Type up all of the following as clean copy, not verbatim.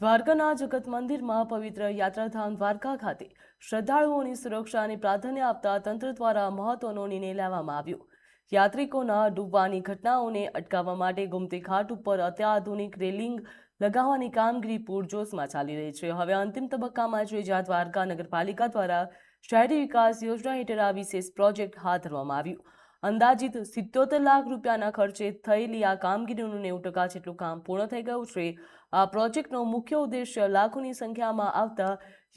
દ્વારકાના જગત મંદિરમાં પવિત્ર યાત્રાધામ દ્વારકા ખાતે શ્રદ્ધાળુઓની સુરક્ષાને પ્રાધાન્ય આપતા તંત્ર દ્વારા મહત્વનો નિર્ણય લેવામાં આવ્યો। યાત્રિકોના ડૂબવાની ઘટનાઓને અટકાવવા માટે ગોમતી ઘાટ ઉપર અત્યાધુનિક રેલિંગ લગાવવાની કામગીરી પૂરજોશમાં ચાલી રહી છે। હવે અંતિમ તબક્કામાં છે, જ્યાં દ્વારકા નગરપાલિકા દ્વારા શહેરી વિકાસ યોજના હેઠળ આ વિશેષ પ્રોજેક્ટ હાથ ધરવામાં આવ્યું। અંદાજિત 77 લાખ રૂપિયાના ખર્ચે થયેલી આ કામગીરીનું 90% જેટલું કામ પૂર્ણ થઈ ગયું છે। આ પ્રોજેક્ટનો મુખ્ય ઉદ્દેશ્ય લાખોની સંખ્યામાં આવતા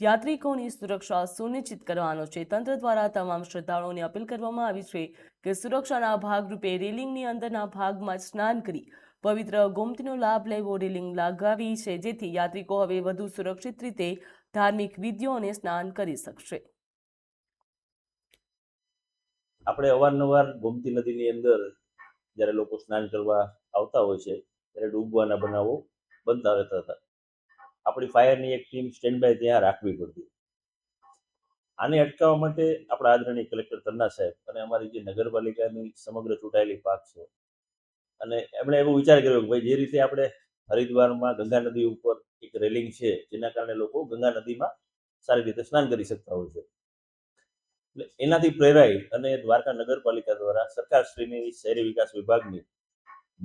યાત્રિકોની સુરક્ષા સુનિશ્ચિત કરવાનો છે। તંત્ર દ્વારા તમામ શ્રદ્ધાળુઓને અપીલ કરવામાં આવી છે કે સુરક્ષાના ભાગરૂપે રેલિંગની અંદરના ભાગમાં સ્નાન કરી પવિત્ર ગોમતીનો લાભ લેવો। રેલિંગ લગાવી છે જેથી યાત્રિકો હવે વધુ સુરક્ષિત રીતે ધાર્મિક વિધિઓ અને સ્નાન કરી શકશે। આપણે અવારનવાર ગોમતી નદીની અંદર જ્યારે લોકો સ્નાન કરવા આવતા હોય છે ત્યારે ડૂબવાના બનાવો બનતા રહેતા હતા। આપણી ફાયરની એક ટીમ સ્ટેન્ડ બાય ત્યાં રાખવી પડતી। આને અટકાવવા માટે આપણા આદરણીય કલેક્ટર તન્ના સાહેબ અને અમારી જે નગરપાલિકાની સમગ્ર ચૂંટાયેલી પાંખ છે અને એમણે એવો વિચાર કર્યો કે ભાઈ જે રીતે આપણે હરિદ્વારમાં ગંગા નદી ઉપર એક રેલિંગ છે જેના કારણે લોકો ગંગા નદીમાં સારી રીતે સ્નાન કરી શકતા હોય છે, એટલે એનાથી પ્રેરાઈ અને દ્વારકા નગરપાલિકા દ્વારા સરકારશ્રીની શહેરી વિકાસ વિભાગની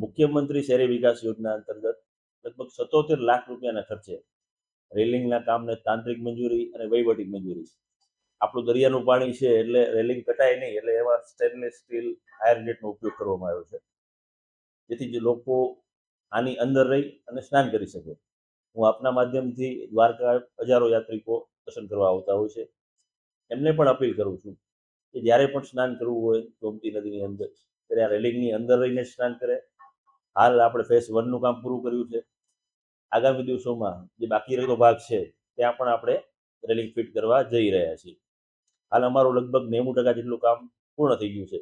મુખ્યમંત્રી શહેરી વિકાસ યોજના અંતર્ગત લગભગ 77 લાખ રૂપિયાના ખર્ચે રેલિંગના કામને તાંત્રિક મંજૂરી અને વહીવટી મંજૂરી, આપણું દરિયાનું પાણી છે એટલે રેલિંગ કટાય નહીં એટલે એવા સ્ટેનલેસ સ્ટીલ ફાયર ગેટનો ઉપયોગ કરવામાં આવ્યો છે જેથી જે લોકો આની અંદર રહી અને સ્નાન કરી શકે। હું આપના માધ્યમથી દ્વારકા હજારો યાત્રિકો દર્શન કરવા આવતા હોય છે, એમને પણ અપીલ કરું છું કે જ્યારે પણ સ્નાન કરવું હોય ગોમતી નદીની અંદર ત્યારે આ રેલિંગની અંદર રહીને સ્નાન કરે। હાલ આપણે ફેઝ 1નું કામ પૂરું કર્યું છે, આગામી દિવસોમાં જે બાકી રહેતો ભાગ છે ત્યાં પણ આપણે રેલિંગ ફિટ કરવા જઈ રહ્યા છીએ। હાલ અમારું લગભગ 90% જેટલું કામ પૂર્ણ થઈ ગયું છે।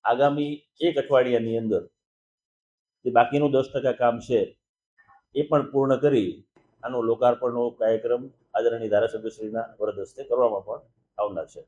આગામી એક અઠવાડિયાની અંદર જે બાકીનું 10% કામ છે એ પણ પૂર્ણ કરી આનો લોકાર્પણનો કાર્યક્રમ આદરણીય ધારાસભ્યશ્રીના વરદ હસ્તે કરવામાં પણ આવનાર છે।